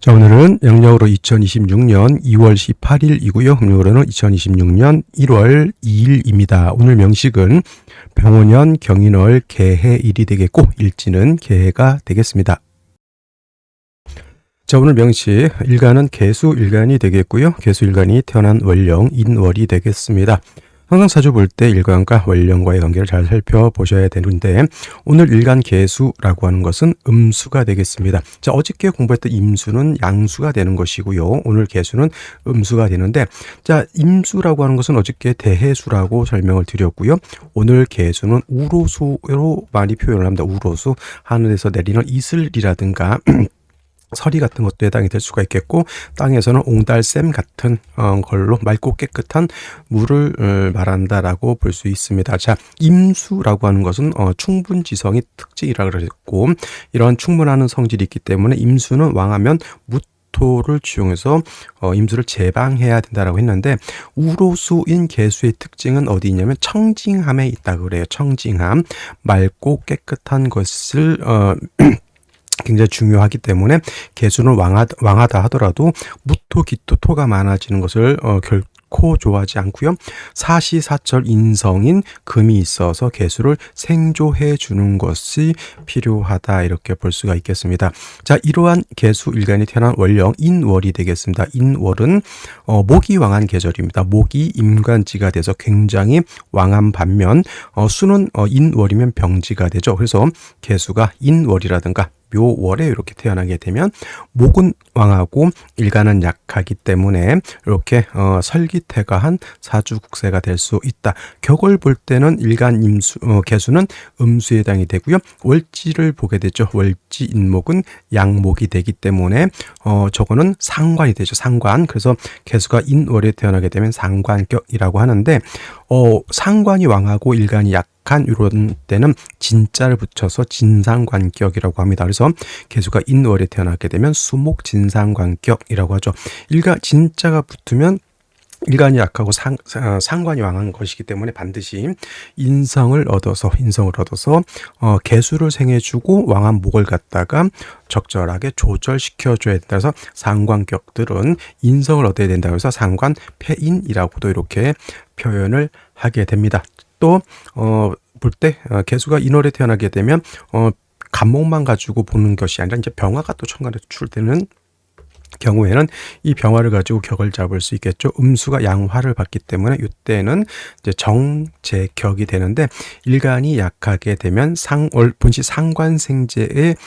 자, 오늘은 양력으로 2026년 2월 18일이고요. 음력으로는 2026년 1월 2일입니다. 오늘 명식은 병오년 경인월 개해일이 되겠고 일지는 개해가 되겠습니다. 자, 오늘 명식 일간은 개수일간이 되겠고요. 개수일간이 태어난 월령 인월이 되겠습니다. 항상 사주 볼 때 일간과 월령과의 관계를 잘 살펴보셔야 되는데 오늘 일간 개수라고 하는 것은 음수가 되겠습니다. 자, 어저께 공부했던 임수는 양수가 되는 것이고요. 오늘 개수는 음수가 되는데, 자, 임수라고 하는 것은 어저께 대해수라고 설명을 드렸고요. 오늘 개수는 우로수로 많이 표현을 합니다. 우로수, 하늘에서 내리는 이슬이라든가 서리 같은 것도 해당이 될 수가 있겠고, 땅에서는 옹달샘 같은 걸로 맑고 깨끗한 물을 말한다라고 볼 수 있습니다. 자, 임수라고 하는 것은 충분지성이 특징이라고 그랬고, 이런 충분하는 성질이 있기 때문에 임수는 왕하면 무토를 지용해서 임수를 제방해야 된다라고 했는데, 우로수인 개수의 특징은 어디 있냐면 청징함에 있다고 그래요. 청징함, 맑고 깨끗한 것을 굉장히 중요하기 때문에 개수는 왕하다 하더라도 무토, 기토, 토가 많아지는 것을 결코 좋아하지 않고요. 사시사철 인성인 금이 있어서 개수를 생조해 주는 것이 필요하다, 이렇게 볼 수가 있겠습니다. 자, 이러한 개수 일간이 태어난 월령 인월이 되겠습니다. 인월은 목이 왕한 계절입니다. 목이 임간지가 돼서 굉장히 왕한 반면 수는 인월이면 병지가 되죠. 그래서 개수가 인월이라든가 묘월에 이렇게 태어나게 되면 목은 왕하고 일간은 약하기 때문에 이렇게 설기태가한 사주국세가 될 수 있다. 격을 볼 때는 일간 개수는 음수에 해당이 되고요. 월지를 보게 되죠. 월지 인목은 양목이 되기 때문에 저거는 상관이 되죠. 상관. 그래서 개수가 인월에 태어나게 되면 상관격이라고 하는데, 상관이 왕하고 일간이 약한 이런 때는 진자를 붙여서 진상관격이라고 합니다. 그래서 개수가 인월에 태어나게 되면 수목 진상관격이라고 하죠. 진자가 붙으면 일간이 약하고 상관이 왕한 것이기 때문에 반드시 인성을 얻어서 개수를 생해주고 왕한 목을 갖다가 적절하게 조절시켜줘야 된다. 그래서 상관격들은 인성을 얻어야 된다. 그래서 상관패인이라고도 이렇게 표현을 하게 됩니다. 또 볼 때 개수가 인월에 태어나게 되면 간목만 가지고 보는 것이 아니라 이제 병화가 또 천간에 출되는 경우에는 이 병화를 가지고 격을 잡을 수 있겠죠. 음수가 양화를 받기 때문에 이때는 이제 정제격이 되는데, 일간이 약하게 되면 본시 상관생제의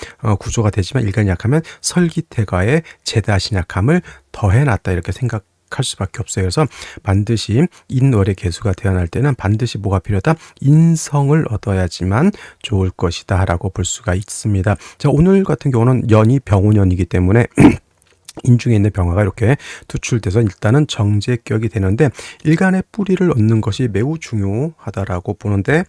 구조가 되지만 일간이 약하면 설기태가의 제다신약함을 더해놨다, 이렇게 생각할 수밖에 없어요. 그래서 반드시 인월의 개수가 태어날 때는 반드시 뭐가 필요하다? 인성을 얻어야지만 좋을 것이다 라고 볼 수가 있습니다. 자, 오늘 같은 경우는 연이 병오년이기 때문에 인중에 있는 병화가 이렇게 투출돼서 일단은 정제격이 되는데, 일간의 뿌리를 얻는 것이 매우 중요하다라고 보는데,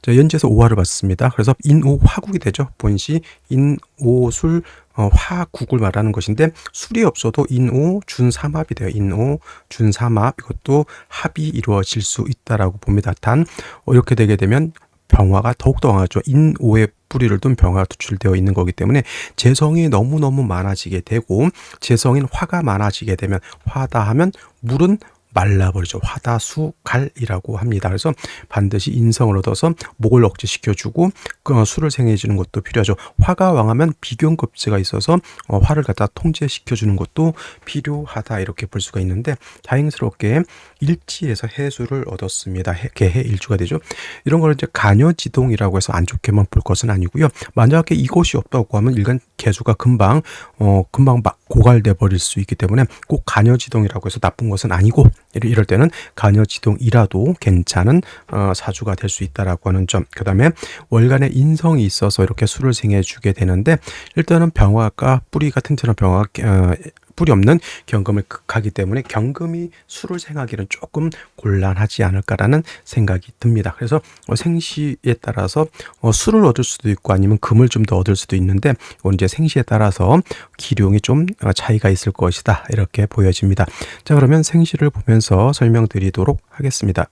연지에서 오화를 받습니다. 그래서 인오화국이 되죠. 본시 인오술 화국을 말하는 것인데, 술이 없어도 인오준삼합이 돼요. 인오준삼합, 이것도 합이 이루어질 수 있다라고 봅니다. 단 이렇게 되게 되면 병화가 더욱더 강하죠. 인오의 뿌리를 둔 병화가 투출되어 있는 거기 때문에 재성이 너무너무 많아지게 되고, 재성인 화가 많아지게 되면 화다 하면 물은 말라버리죠. 화다수갈이라고 합니다. 그래서 반드시 인성을 얻어서 목을 억제시켜주고 수를 생해주는 것도 필요하죠. 화가 왕하면 비견급제가 있어서 화를 갖다 통제시켜주는 것도 필요하다, 이렇게 볼 수가 있는데, 다행스럽게 일지에서 해수를 얻었습니다. 개해 일주가 되죠. 이런 걸 이제 간여지동이라고 해서 안 좋게만 볼 것은 아니고요. 만약에 이것이 없다고 하면 일간 개수가 금방 막 고갈돼 버릴 수 있기 때문에 꼭 간여지동이라고 해서 나쁜 것은 아니고, 이럴 때는 간여지동이라도 괜찮은 사주가 될 수 있다라고 하는 점. 그 다음에 월간에 인성이 있어서 이렇게 수를 생해주게 되는데, 일단은 병화가 뿌리가 튼튼한 병화가 뿌리 없는 경금을 극하기 때문에 경금이 수를 생하기는 조금 곤란하지 않을까라는 생각이 듭니다. 그래서 생시에 따라서 수를 얻을 수도 있고 아니면 금을 좀 더 얻을 수도 있는데, 이건 이제 생시에 따라서 기룡이 좀 차이가 있을 것이다, 이렇게 보여집니다. 자, 그러면 생시를 보면서 설명드리도록 하겠습니다.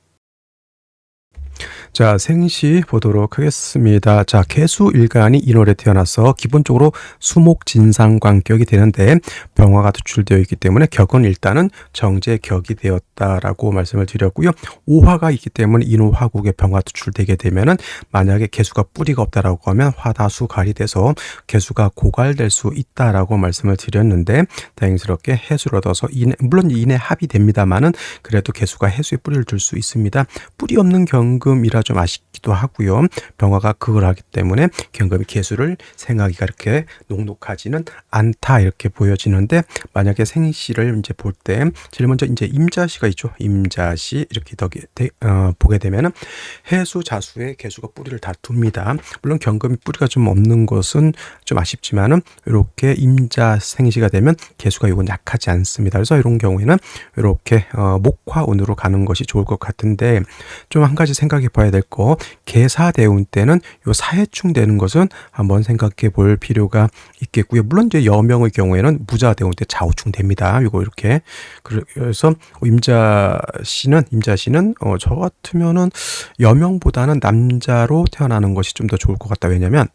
자, 생시 보도록 하겠습니다. 자, 개수일간이 인월에 태어나서 기본적으로 수목진상관격이 되는데 병화가 투출되어 있기 때문에 격은 일단은 정제격이 되었다라고 말씀을 드렸고요. 오화가 있기 때문에 인호화국에 병화 투출되게 되면은 만약에 개수가 뿌리가 없다라고 하면 화다수갈이 돼서 개수가 고갈될 수 있다라고 말씀을 드렸는데 다행스럽게 해수를 얻어서 물론 인해 합이 됩니다만은 그래도 개수가 해수에 뿌리를 둘 수 있습니다. 뿌리 없는 경금이라 좀 아쉽기도 하고요. 병화가 그걸 하기 때문에 경금이 개수를 생하기가 이렇게 녹록하지는 않다 이렇게 보여지는데 만약에 생시를 이제 볼 때 제일 먼저 이제 임자시가 있죠. 임자시 이렇게 보게 되면은 해수 자수에 개수가 뿌리를 다 둡니다. 물론 경금이 뿌리가 좀 없는 것은 좀 아쉽지만은 이렇게 임자 생시가 되면 개수가 이건 약하지 않습니다. 그래서 이런 경우에는 이렇게 목화운으로 가는 것이 좋을 것 같은데 좀 한 가지 생각해 봐야 될 거 계사대운 때는 요 사해충 되는 것은 한번 생각해 볼 필요가 있겠고요. 물론 이제 여명의 경우에는 무자대운 때 좌우충 됩니다. 이거 이렇게 그래서 임자씨는 저 같으면은 여명보다는 남자로 태어나는 것이 좀 더 좋을 것 같다. 왜냐면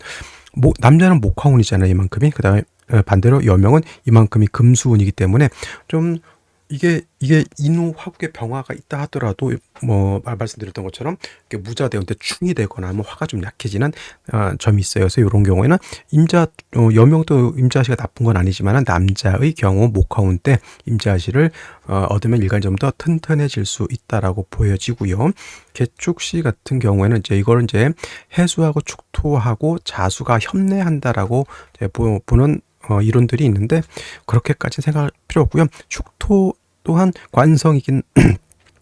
남자는 목화운이잖아요. 이만큼이. 그다음에 반대로 여명은 이만큼이 금수운이기 때문에 좀 이게 인후화국의 병화가 있다 하더라도 말씀드렸던 것처럼 무자대운 때 충이 되거나 하면 화가 좀 약해지는 점이 있어요. 그래서 이런 경우에는 여명도 임자시가 나쁜 건 아니지만 남자의 경우 목화운 때 임자시를 얻으면 일간이 좀 더 튼튼해질 수 있다라고 보여지고요. 개축시 같은 경우에는 이걸 해수하고 축토하고 자수가 협례한다라고 보는 이론들이 있는데 그렇게까지 생각할 필요 없고요. 축토 또한 관성이긴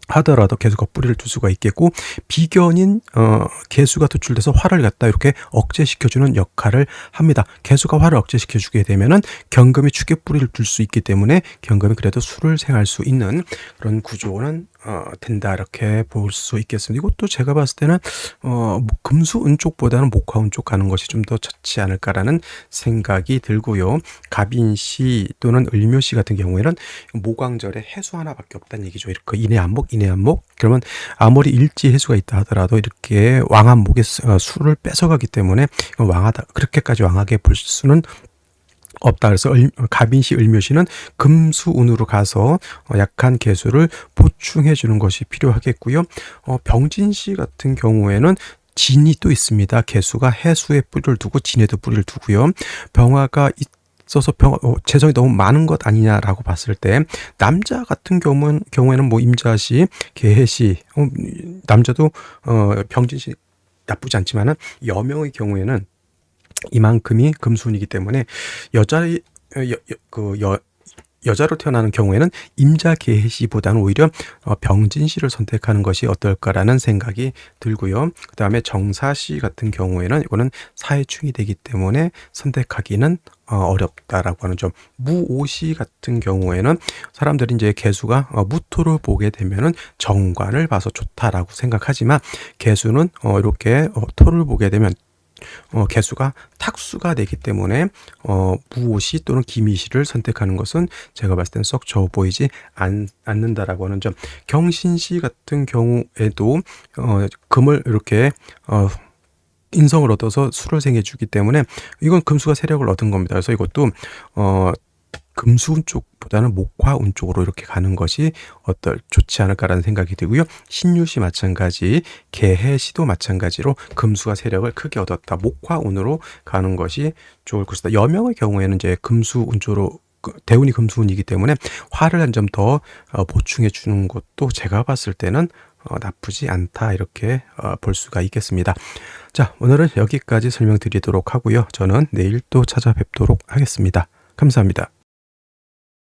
하더라도 개수가 뿌리를 둘 수가 있겠고 비견인 개수가 투출돼서 화를 갖다 이렇게 억제시켜주는 역할을 합니다. 개수가 화를 억제시켜주게 되면은 경금이 축에 뿌리를 둘 수 있기 때문에 경금이 그래도 수를 생할 수 있는 그런 구조는 된다 이렇게 볼 수 있겠습니다. 이것도 제가 봤을 때는 금수운 쪽보다는 목화운 쪽 가는 것이 좀 더 좋지 않을까라는 생각이 들고요. 갑인시 또는 을묘시 같은 경우에는 모광절에 해수 하나밖에 없다는 얘기죠. 이렇게 인해안목 그러면 아무리 일지 해수가 있다 하더라도 이렇게 왕한목에 수를 뺏어가기 때문에 왕하다 그렇게까지 왕하게 볼 수는 없다. 그래서 갑인시, 을묘시는 금수운으로 가서 약한 개수를 보충해 주는 것이 필요하겠고요. 병진시 같은 경우에는 진이 또 있습니다. 개수가 해수에 뿌리를 두고 진에도 뿌리를 두고요. 병화가 있어서 재성이 너무 많은 것 아니냐라고 봤을 때 남자 같은 경우에는 임자시, 계해시, 남자도 병진시 나쁘지 않지만은 여명의 경우에는 이만큼이 금수운이기 때문에 여자로 태어나는 경우에는 임자계해시보다는 오히려 병진시를 선택하는 것이 어떨까라는 생각이 들고요. 그 다음에 정사시 같은 경우에는 이거는 사해충이 되기 때문에 선택하기는 어렵다라고 하는 점. 무오시 같은 경우에는 사람들이 개수가 무토를 보게 되면은 정관을 봐서 좋다라고 생각하지만 개수는 이렇게 토를 보게 되면 개수가 탁수가 되기 때문에 무오시 또는 기미시를 선택하는 것은 제가 봤을 때는 썩 좋아 보이지 않는다라고 하는 점. 경신시 같은 경우에도 금을 이렇게 인성을 얻어서 수를 생해주기 때문에 이건 금수가 세력을 얻은 겁니다. 그래서 이것도 금수운 쪽보다는 목화운 쪽으로 이렇게 가는 것이 좋지 않을까라는 생각이 들고요. 신유시 마찬가지, 계해시도 마찬가지로 금수가 세력을 크게 얻었다. 목화운으로 가는 것이 좋을 것이다. 여명의 경우에는 금수운 쪽으로 대운이 금수운이기 때문에 화를 한 점 더 보충해 주는 것도 제가 봤을 때는 나쁘지 않다 이렇게 볼 수가 있겠습니다. 자, 오늘은 여기까지 설명드리도록 하고요. 저는 내일 또 찾아뵙도록 하겠습니다. 감사합니다.